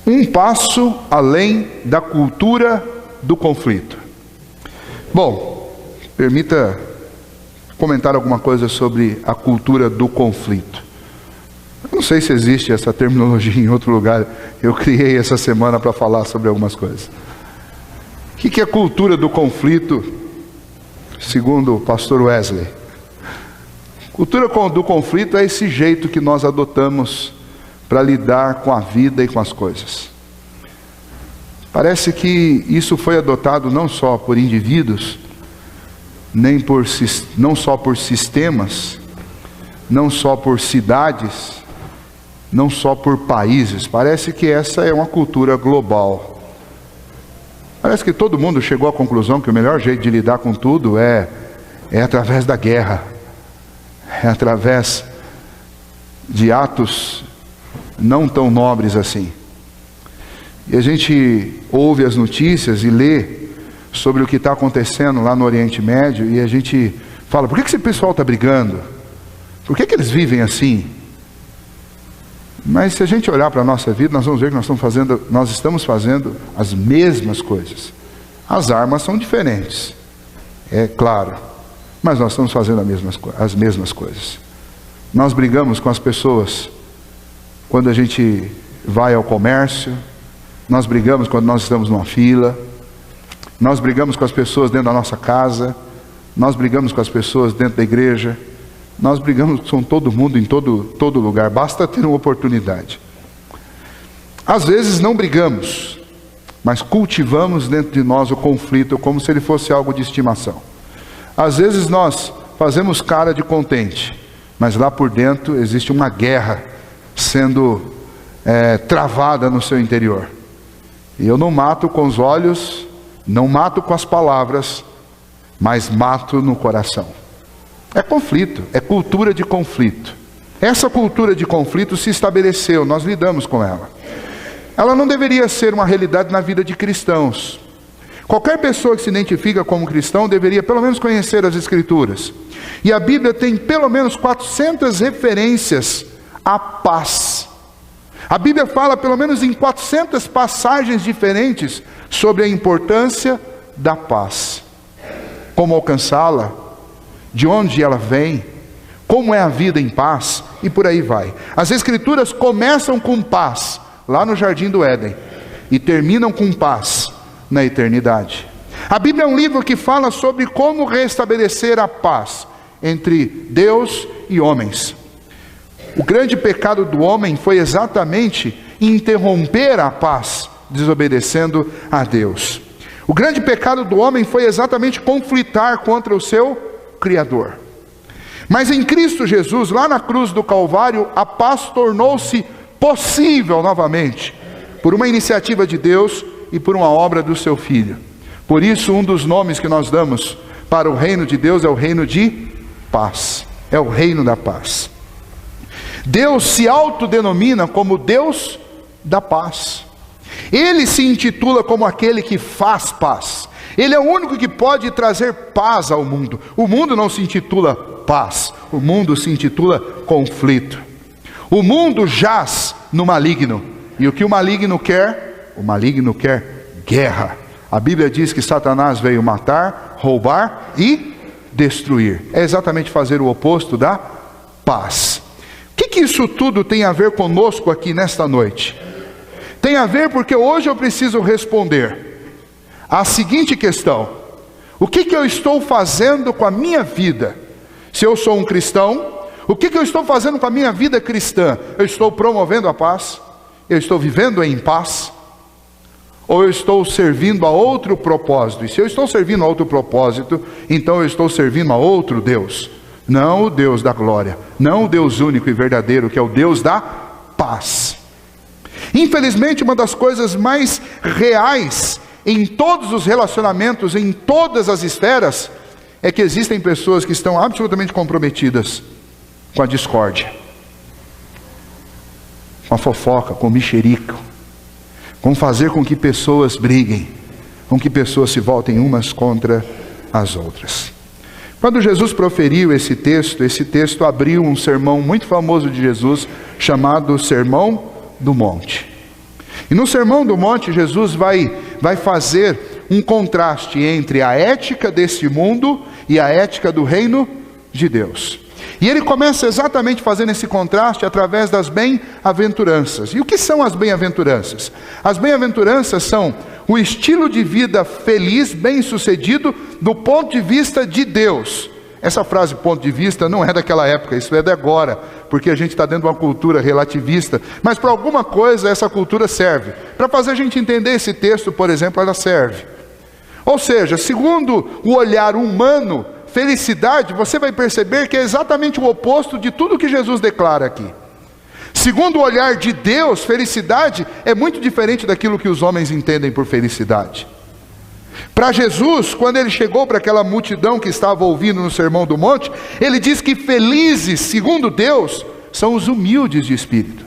Um passo além da cultura do conflito. Bom, permita comentar alguma coisa sobre a cultura do conflito. Eu não sei se existe essa terminologia em outro lugar. Eu criei essa semana para falar sobre algumas coisas. O que é a cultura do conflito, segundo o pastor Wesley? Cultura do conflito é esse jeito que nós adotamos para lidar com a vida e com as coisas. Parece que isso foi adotado não só por indivíduos, não só por sistemas, não só por cidades, não só por países. Parece que essa é uma cultura global. Parece que todo mundo chegou à conclusão que o melhor jeito de lidar com tudo é através da guerra, é através de atos não tão nobres assim. E a gente ouve as notícias e lê sobre o que está acontecendo lá no Oriente Médio, e a gente fala: por que esse pessoal está brigando? Por que eles vivem assim? Mas se a gente olhar para a nossa vida, nós vamos ver que nós estamos fazendo as mesmas coisas. As armas são diferentes, é claro, mas nós estamos fazendo as mesmas coisas. Nós brigamos com as pessoas quando a gente vai ao comércio, nós brigamos quando nós estamos numa fila, nós brigamos com as pessoas dentro da nossa casa, nós brigamos com as pessoas dentro da igreja, nós brigamos com todo mundo em todo lugar, basta ter uma oportunidade. Às vezes não brigamos, mas cultivamos dentro de nós o conflito como se ele fosse algo de estimação. Às vezes nós fazemos cara de contente, mas lá por dentro existe uma guerra sendo travada no seu interior. E eu não mato com os olhos, não mato com as palavras, mas mato no coração. É conflito, é cultura de conflito. Essa cultura de conflito se estabeleceu, nós lidamos com ela. Ela não deveria ser uma realidade na vida de cristãos. Qualquer pessoa que se identifica como cristão deveria pelo menos conhecer as Escrituras. E a Bíblia tem pelo menos 400 referências à paz. A Bíblia fala pelo menos em 400 passagens diferentes sobre a importância da paz. Como alcançá-la, de onde ela vem, como é a vida em paz, e por aí vai. As Escrituras começam com paz, lá no Jardim do Éden, e terminam com paz na eternidade. A Bíblia é um livro que fala sobre como restabelecer a paz entre Deus e homens. O grande pecado do homem foi exatamente interromper a paz, desobedecendo a Deus. O grande pecado do homem foi exatamente conflitar contra o seu Criador. Mas em Cristo Jesus, lá na cruz do Calvário, a paz tornou-se possível novamente, por uma iniciativa de Deus e por uma obra do seu Filho. Por isso, um dos nomes que nós damos para o reino de Deus é o reino de paz. É o reino da paz. Deus se autodenomina como Deus da paz. Ele se intitula como aquele que faz paz. Ele é o único que pode trazer paz ao mundo. O mundo não se intitula paz, o mundo se intitula conflito. O mundo jaz no maligno. E o que o maligno quer? O maligno quer guerra. A Bíblia diz que Satanás veio matar, roubar e destruir. É exatamente fazer o oposto da paz. O que isso tudo tem a ver conosco aqui nesta noite? Tem a ver porque hoje eu preciso responder a seguinte questão: o que eu estou fazendo com a minha vida? Se eu sou um cristão, o que eu estou fazendo com a minha vida cristã? Eu estou promovendo a paz? Eu estou vivendo em paz? Ou eu estou servindo a outro propósito? E se eu estou servindo a outro propósito, então eu estou servindo a outro Deus. Não o Deus da glória, não o Deus único e verdadeiro, que é o Deus da paz. Infelizmente, uma das coisas mais reais em todos os relacionamentos, em todas as esferas, é que existem pessoas que estão absolutamente comprometidas com a discórdia, com a fofoca, com o mexerico, com fazer com que pessoas briguem, com que pessoas se voltem umas contra as outras. Quando Jesus proferiu esse texto abriu um sermão muito famoso de Jesus, chamado Sermão do Monte. E no Sermão do Monte, Jesus vai fazer um contraste entre a ética desse mundo e a ética do reino de Deus. E ele começa exatamente fazendo esse contraste através das bem-aventuranças. E o que são as bem-aventuranças? As bem-aventuranças são o estilo de vida feliz, bem-sucedido, do ponto de vista de Deus. Essa frase ponto de vista não é daquela época, isso é de agora, porque a gente está dentro de uma cultura relativista, mas para alguma coisa essa cultura serve. Para fazer a gente entender esse texto, por exemplo, ela serve. Ou seja, segundo o olhar humano, felicidade, você vai perceber que é exatamente o oposto de tudo que Jesus declara aqui. Segundo o olhar de Deus, felicidade é muito diferente daquilo que os homens entendem por felicidade. Para Jesus, quando ele chegou para aquela multidão que estava ouvindo no Sermão do Monte, ele diz que felizes, segundo Deus, são os humildes de espírito.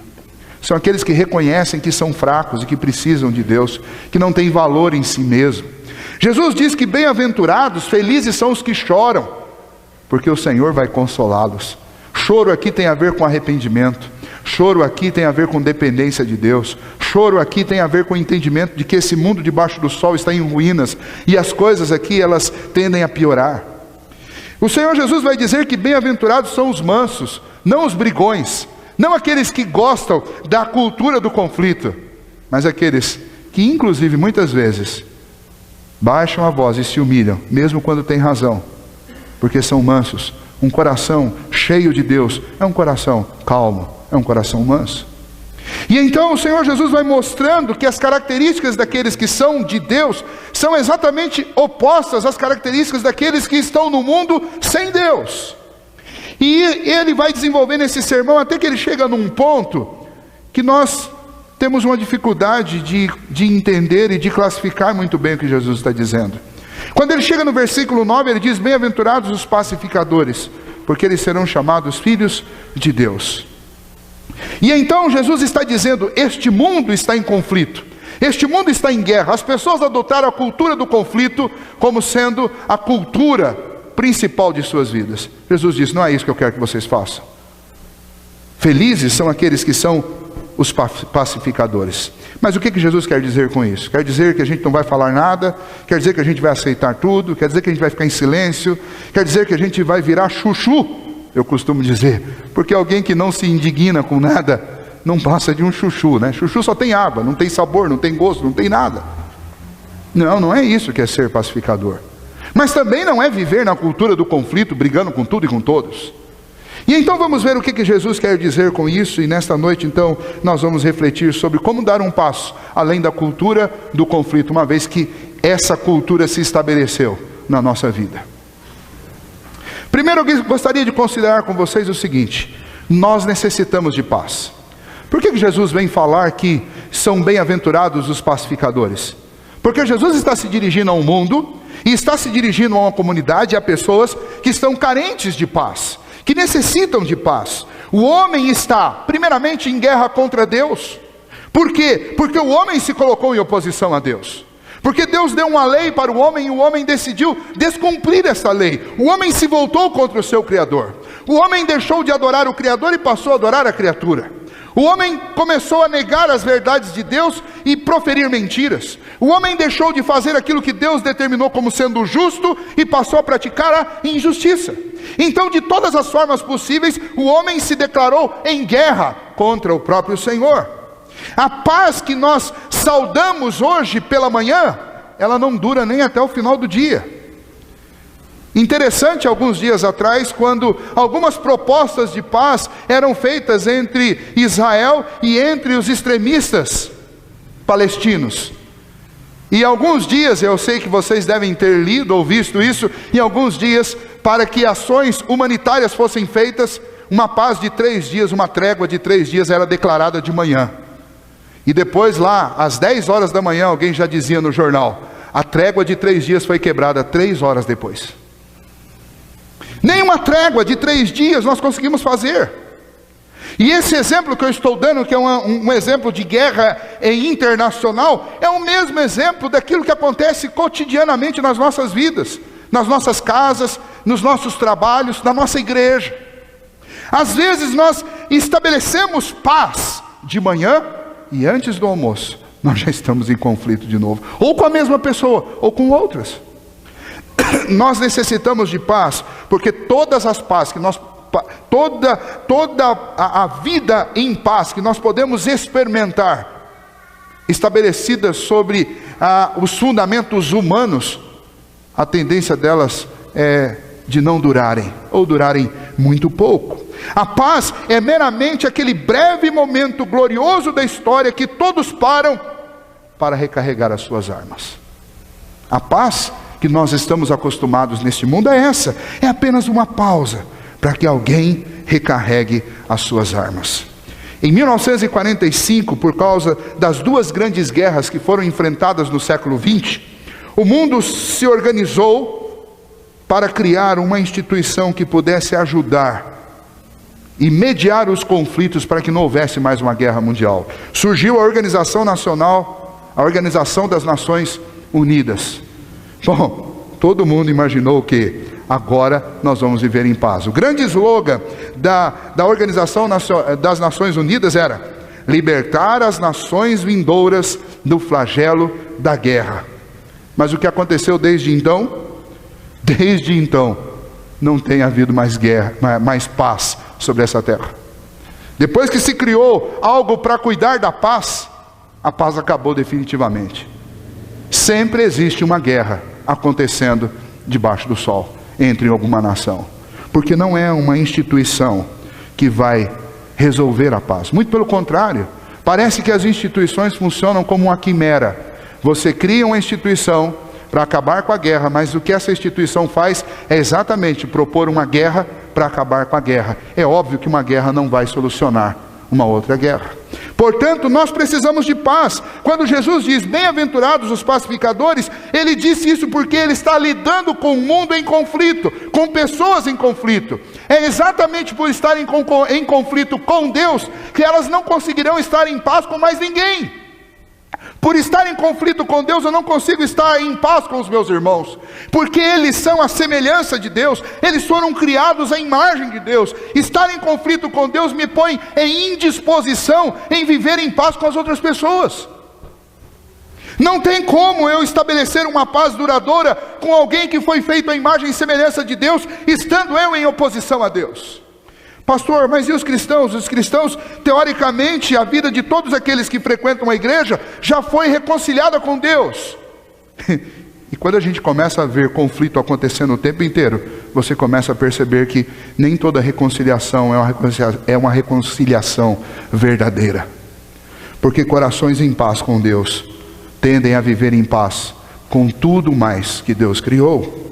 São aqueles que reconhecem que são fracos e que precisam de Deus, que não têm valor em si mesmo. Jesus diz que bem-aventurados, felizes são os que choram, porque o Senhor vai consolá-los. Choro aqui tem a ver com arrependimento. Choro aqui tem a ver com dependência de Deus. Choro aqui tem a ver com o entendimento de que esse mundo debaixo do sol está em ruínas e as coisas aqui elas tendem a piorar. O Senhor Jesus vai dizer que bem-aventurados são os mansos, não os brigões, não aqueles que gostam da cultura do conflito, mas aqueles que inclusive muitas vezes baixam a voz e se humilham, mesmo quando têm razão, porque são mansos. Um coração cheio de Deus é um coração calmo, é um coração manso. E então o Senhor Jesus vai mostrando que as características daqueles que são de Deus são exatamente opostas às características daqueles que estão no mundo sem Deus. E ele vai desenvolvendo esse sermão até que ele chega num ponto que nós temos uma dificuldade de entender e de classificar muito bem o que Jesus está dizendo. Quando ele chega no versículo 9, ele diz: bem-aventurados os pacificadores, porque eles serão chamados filhos de Deus. E então Jesus está dizendo: este mundo está em conflito, este mundo está em guerra. As pessoas adotaram a cultura do conflito como sendo a cultura principal de suas vidas. Jesus diz: não é isso que eu quero que vocês façam. Felizes são aqueles que são os pacificadores. Mas o que Jesus quer dizer com isso? Quer dizer que a gente não vai falar nada? Quer dizer que a gente vai aceitar tudo? Quer dizer que a gente vai ficar em silêncio? Quer dizer que a gente vai virar chuchu? Eu costumo dizer, porque alguém que não se indigna com nada não passa de um chuchu, né? Chuchu só tem água, não tem sabor, não tem gosto, não tem nada. Não é isso que é ser pacificador. Mas também não é viver na cultura do conflito, brigando com tudo e com todos. E então vamos ver o que Jesus quer dizer com isso. E nesta noite então nós vamos refletir sobre como dar um passo além da cultura do conflito, uma vez que essa cultura se estabeleceu na nossa vida. Primeiro eu gostaria de considerar com vocês o seguinte: nós necessitamos de paz. Por que Jesus vem falar que são bem-aventurados os pacificadores? Porque Jesus está se dirigindo a um mundo e está se dirigindo a uma comunidade, a pessoas que estão carentes de paz, que necessitam de paz. O homem está primeiramente em guerra contra Deus. Por quê? Porque o homem se colocou em oposição a Deus. Porque Deus deu uma lei para o homem e o homem decidiu descumprir essa lei. O homem se voltou contra o seu Criador. O homem deixou de adorar o Criador e passou a adorar a criatura. O homem começou a negar as verdades de Deus e proferir mentiras. O homem deixou de fazer aquilo que Deus determinou como sendo justo e passou a praticar a injustiça. Então, de todas as formas possíveis, o homem se declarou em guerra contra o próprio Senhor. A paz que nós saudamos hoje pela manhã, ela não dura nem até o final do dia. Interessante, alguns dias atrás, quando algumas propostas de paz eram feitas entre Israel e entre os extremistas palestinos. E alguns dias, eu sei que vocês devem ter lido ou visto isso, em alguns dias, para que ações humanitárias fossem feitas, uma paz de 3 dias, uma trégua de 3 dias era declarada de manhã. E depois lá, às 10 horas da manhã, alguém já dizia no jornal: a trégua de 3 dias foi quebrada 3 horas depois. Nem uma trégua de 3 dias nós conseguimos fazer. E esse exemplo que eu estou dando, que é um exemplo de guerra internacional, é o mesmo exemplo daquilo que acontece cotidianamente nas nossas vidas, nas nossas casas, nos nossos trabalhos, na nossa igreja. Às vezes nós estabelecemos paz de manhã e antes do almoço nós já estamos em conflito de novo, ou com a mesma pessoa, ou com outras. Nós necessitamos de paz, porque todas as pazes que nós, toda a vida em paz que nós podemos experimentar, estabelecidas sobre os fundamentos humanos, a tendência delas é de não durarem, ou durarem muito pouco. A paz é meramente aquele breve momento glorioso da história que todos param para recarregar as suas armas. A paz que nós estamos acostumados neste mundo é essa, é apenas uma pausa para que alguém recarregue as suas armas. Em 1945, por causa das duas grandes guerras que foram enfrentadas no século XX, o mundo se organizou para criar uma instituição que pudesse ajudar e mediar os conflitos para que não houvesse mais uma guerra mundial. Surgiu a Organização Nacional, a Organização das Nações Unidas. Bom, todo mundo imaginou que agora nós vamos viver em paz. O grande slogan da Organização das Nações Unidas era: libertar as nações vindouras do flagelo da guerra. Mas o que aconteceu desde então? Desde então, não tem havido mais guerra, mais paz sobre essa terra. Depois que se criou algo para cuidar da paz, a paz acabou definitivamente. Sempre existe uma guerra acontecendo debaixo do sol, entre alguma nação, porque não é uma instituição que vai resolver a paz. Muito pelo contrário, parece que as instituições funcionam como uma quimera. Você cria uma instituição para acabar com a guerra, mas o que essa instituição faz é exatamente propor uma guerra para acabar com a guerra. É óbvio que uma guerra não vai solucionar uma outra guerra. Portanto, nós precisamos de paz. Quando Jesus diz, bem-aventurados os pacificadores, ele disse isso porque ele está lidando com um mundo em conflito, com pessoas em conflito. É exatamente por estarem em conflito com Deus, que elas não conseguirão estar em paz com mais ninguém. Por estar em conflito com Deus, eu não consigo estar em paz com os meus irmãos, porque eles são a semelhança de Deus, eles foram criados à imagem de Deus. Estar em conflito com Deus me põe em indisposição em viver em paz com as outras pessoas. Não tem como eu estabelecer uma paz duradoura com alguém que foi feito à imagem e semelhança de Deus, estando eu em oposição a Deus. Pastor, mas e os cristãos? Os cristãos, teoricamente, a vida de todos aqueles que frequentam a igreja já foi reconciliada com Deus. E quando a gente começa a ver conflito acontecendo o tempo inteiro, você começa a perceber que nem toda reconciliação é uma reconciliação verdadeira. Porque corações em paz com Deus tendem a viver em paz com tudo mais que Deus criou.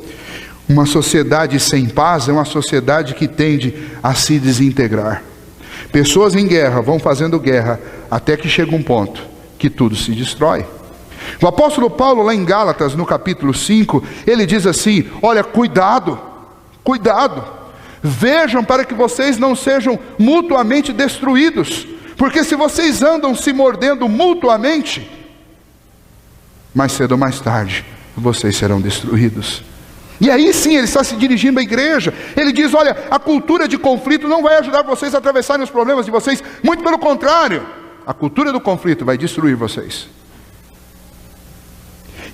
Uma sociedade sem paz é uma sociedade que tende a se desintegrar. Pessoas em guerra vão fazendo guerra até que chega um ponto que tudo se destrói. O apóstolo Paulo, lá em Gálatas, no capítulo 5, ele diz assim: olha, cuidado, vejam para que vocês não sejam mutuamente destruídos, porque se vocês andam se mordendo mutuamente, mais cedo ou mais tarde, vocês serão destruídos. E aí sim, ele está se dirigindo à igreja. Ele diz, olha, a cultura de conflito não vai ajudar vocês a atravessarem os problemas de vocês. Muito pelo contrário, a cultura do conflito vai destruir vocês.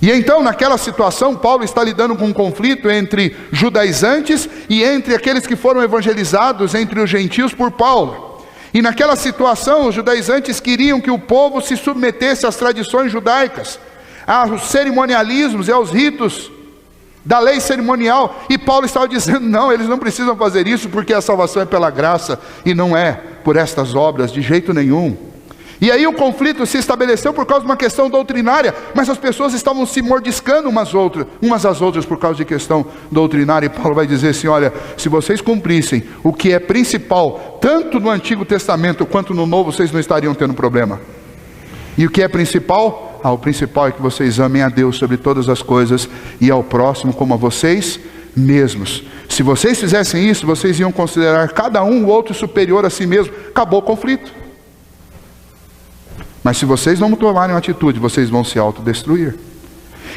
E então, naquela situação, Paulo está lidando com um conflito entre judaizantes e entre aqueles que foram evangelizados, entre os gentios por Paulo. E naquela situação, os judaizantes queriam que o povo se submetesse às tradições judaicas, aos cerimonialismos e aos ritos da lei cerimonial, e Paulo estava dizendo, não, eles não precisam fazer isso, porque a salvação é pela graça, e não é por estas obras, de jeito nenhum. E aí o conflito se estabeleceu por causa de uma questão doutrinária, mas as pessoas estavam se mordiscando umas às outras por causa de questão doutrinária, e Paulo vai dizer assim, olha, se vocês cumprissem o que é principal, tanto no Antigo Testamento quanto no Novo, vocês não estariam tendo problema. E o que é principal? O principal é que vocês amem a Deus sobre todas as coisas e ao próximo como a vocês mesmos. Se vocês fizessem isso, vocês iam considerar cada um o outro superior a si mesmo. Acabou o conflito. Mas se vocês não tomarem uma atitude, vocês vão se autodestruir.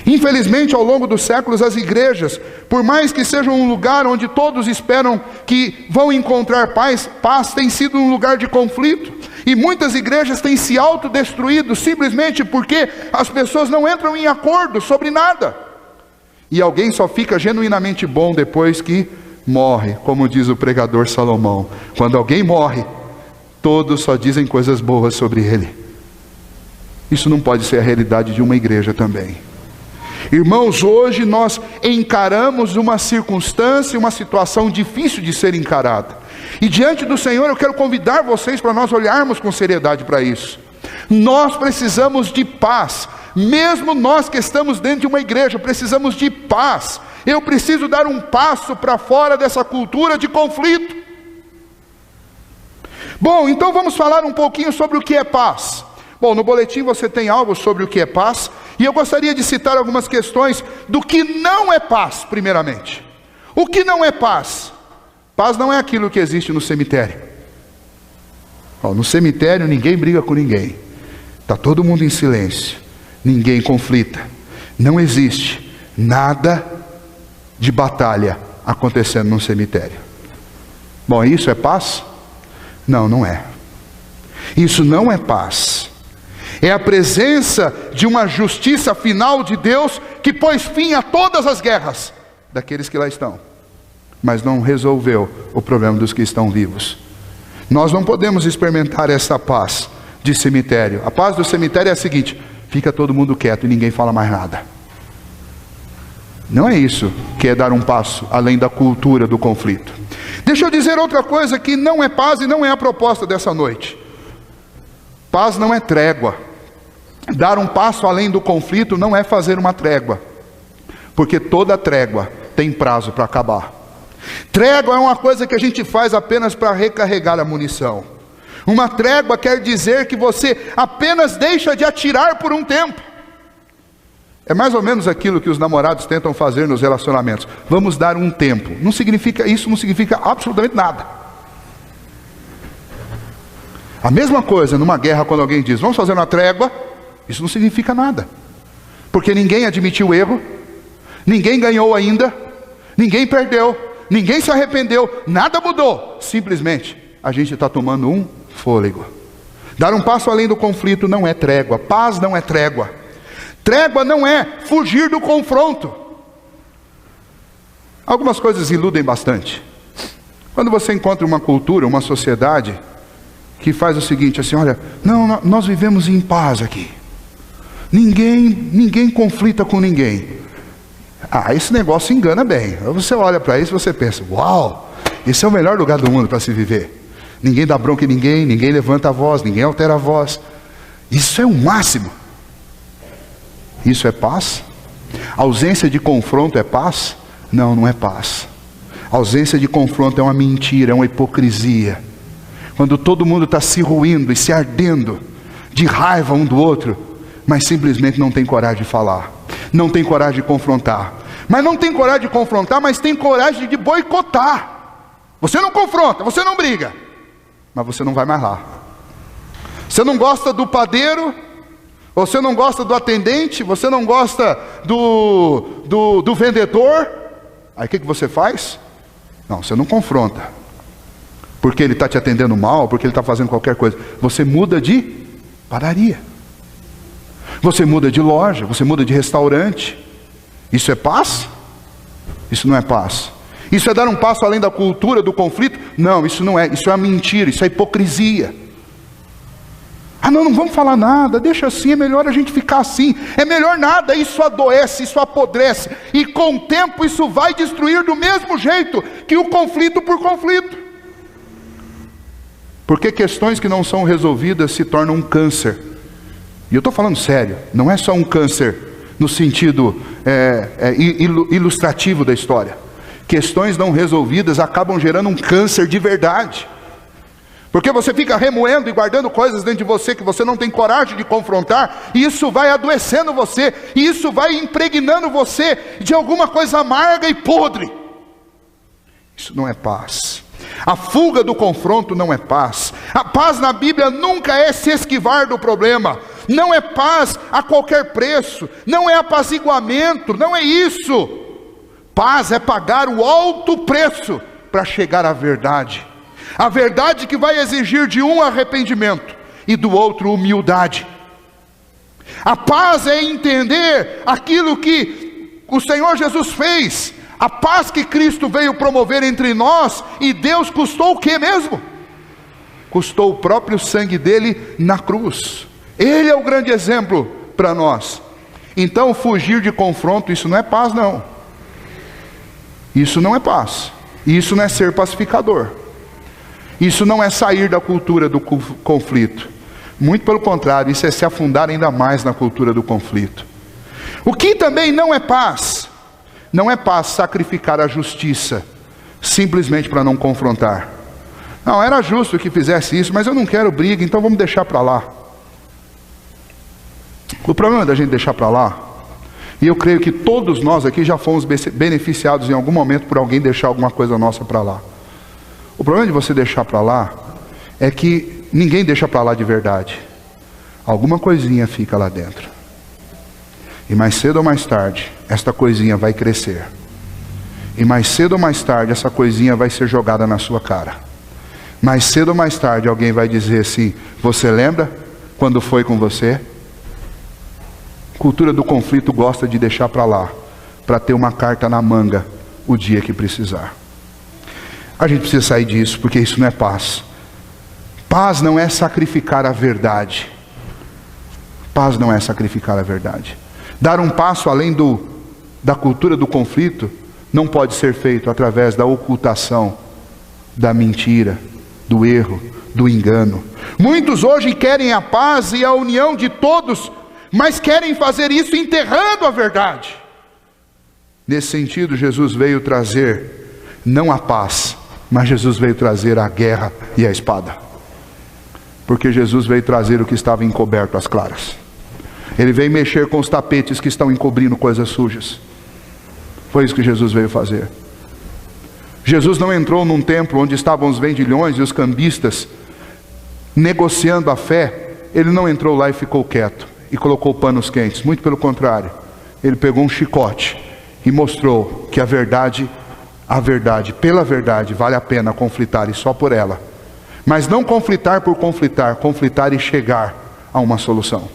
Infelizmente, ao longo dos séculos, as igrejas, por mais que sejam um lugar onde todos esperam que vão encontrar paz, tem sido um lugar de conflito. E muitas igrejas têm se autodestruído simplesmente porque as pessoas não entram em acordo sobre nada. E alguém só fica genuinamente bom depois que morre, como diz o pregador Salomão. Quando alguém morre, todos só dizem coisas boas sobre ele. Isso não pode ser a realidade de uma igreja também. Irmãos, hoje nós encaramos uma circunstância, uma situação difícil de ser encarada. E diante do Senhor eu quero convidar vocês para nós olharmos com seriedade para isso. Nós precisamos de paz. Mesmo nós que estamos dentro de uma igreja, precisamos de paz. Eu preciso dar um passo para fora dessa cultura de conflito. Bom, então vamos falar um pouquinho sobre o que é paz. Bom, no boletim você tem algo sobre o que é paz. E eu gostaria de citar algumas questões do que não é paz, primeiramente. O que não é paz? Paz não é aquilo que existe no cemitério. No cemitério ninguém briga com ninguém. Está todo mundo em silêncio. Ninguém conflita. Não existe nada de batalha acontecendo no cemitério. Bom, isso é paz? Não, não é. Isso não é paz. É a presença de uma justiça final de Deus que pôs fim a todas as guerras daqueles que lá estão, mas não resolveu o problema dos que estão vivos. Nós não podemos experimentar essa paz de cemitério. A paz do cemitério é a seguinte: fica todo mundo quieto e ninguém fala mais nada. Não é isso que é dar um passo além da cultura do conflito. Deixa eu dizer outra coisa que não é paz e não é a proposta dessa noite. Paz não é trégua. Dar um passo além do conflito não é fazer uma trégua, porque toda trégua tem prazo para acabar. Trégua é uma coisa que a gente faz apenas para recarregar a munição. Uma trégua quer dizer que você apenas deixa de atirar por um tempo. É mais ou menos aquilo que os namorados tentam fazer nos relacionamentos. Vamos dar um tempo. Isso não significa absolutamente nada. A mesma coisa numa guerra, quando alguém diz, vamos fazer uma trégua, isso não significa nada. Porque ninguém admitiu o erro, ninguém ganhou ainda, ninguém perdeu, ninguém se arrependeu, nada mudou. Simplesmente, a gente está tomando um fôlego. Dar um passo além do conflito não é trégua. Paz não é trégua. Trégua não é fugir do confronto. Algumas coisas iludem bastante. Quando você encontra uma cultura, uma sociedade que faz o seguinte, assim, olha, não, nós vivemos em paz aqui. Ninguém conflita com ninguém. Esse negócio engana bem. Você olha para isso e você pensa, uau, esse é o melhor lugar do mundo para se viver. Ninguém dá bronca em ninguém levanta a voz, ninguém altera a voz. Isso é o máximo. Isso é paz? A ausência de confronto é paz? Não, não é paz. A ausência de confronto é uma mentira, é uma hipocrisia. Quando todo mundo está se ruindo e se ardendo de raiva um do outro, mas simplesmente não tem coragem de falar, não tem coragem de confrontar. Mas não tem coragem de confrontar, mas tem coragem de boicotar. Você não confronta, você não briga, mas você não vai mais lá. Você não gosta do padeiro, você não gosta do atendente, você não gosta do vendedor. Aí o que você faz? Não, você não confronta, porque ele está te atendendo mal, porque ele está fazendo qualquer coisa. Você muda de padaria, você muda de loja, você muda de restaurante. Isso é paz? Isso não é paz. Isso é dar um passo além da cultura do conflito? Não, isso não é. Isso é uma mentira, isso é hipocrisia. Não vamos falar nada, deixa assim, é melhor a gente ficar assim. É melhor nada, isso adoece, isso apodrece. E com o tempo isso vai destruir do mesmo jeito que o conflito por conflito. Porque questões que não são resolvidas se tornam um câncer. E eu estou falando sério, não é só um câncer no sentido ilustrativo da história. Questões não resolvidas acabam gerando um câncer de verdade. Porque você fica remoendo e guardando coisas dentro de você que você não tem coragem de confrontar, e isso vai adoecendo você, e isso vai impregnando você de alguma coisa amarga e podre. Isso não é paz. A fuga do confronto não é paz. A paz na Bíblia nunca é se esquivar do problema. Não é paz a qualquer preço. Não é apaziguamento. Não é isso. Paz é pagar o alto preço para chegar à verdade. A verdade que vai exigir de um arrependimento. e do outro humildade. A paz é entender aquilo que o Senhor Jesus fez, a paz que Cristo veio promover entre nós, e Deus custou o que mesmo? Custou o próprio sangue dele na cruz. Ele é o grande exemplo para nós. Então fugir de confronto, isso não é paz não. Isso não é paz. Isso não é ser pacificador. Isso não é sair da cultura do conflito. Muito pelo contrário, isso é se afundar ainda mais na cultura do conflito. O que também não é paz sacrificar a justiça, simplesmente para não confrontar. Não, era justo que fizesse isso, mas eu não quero briga, então vamos deixar para lá. O problema da gente deixar para lá, e eu creio que todos nós aqui já fomos beneficiados em algum momento por alguém deixar alguma coisa nossa para lá. O problema de você deixar para lá é que ninguém deixa para lá de verdade. Alguma coisinha fica lá dentro. E mais cedo ou mais tarde, esta coisinha vai crescer. E mais cedo ou mais tarde, essa coisinha vai ser jogada na sua cara. Mais cedo ou mais tarde, alguém vai dizer assim: você lembra quando foi com você? Cultura do conflito gosta de deixar para lá, para ter uma carta na manga o dia que precisar. A gente precisa sair disso, porque isso não é paz. Paz não é sacrificar a verdade. Paz não é sacrificar a verdade. Dar um passo além da cultura do conflito não pode ser feito através da ocultação, da mentira, do erro, do engano. Muitos hoje querem a paz e a união de todos, mas querem fazer isso enterrando a verdade. Nesse sentido, Jesus veio trazer não a paz, mas Jesus veio trazer a guerra e a espada. Porque Jesus veio trazer o que estava encoberto às claras. Ele veio mexer com os tapetes que estão encobrindo coisas sujas. Foi isso que Jesus veio fazer. Jesus não entrou num templo onde estavam os vendilhões e os cambistas negociando a fé. Ele não entrou lá e ficou quieto e colocou panos quentes. Muito pelo contrário, ele pegou um chicote e mostrou que pela verdade vale a pena conflitar, e só por ela. Mas não conflitar por conflitar, conflitar e chegar a uma solução.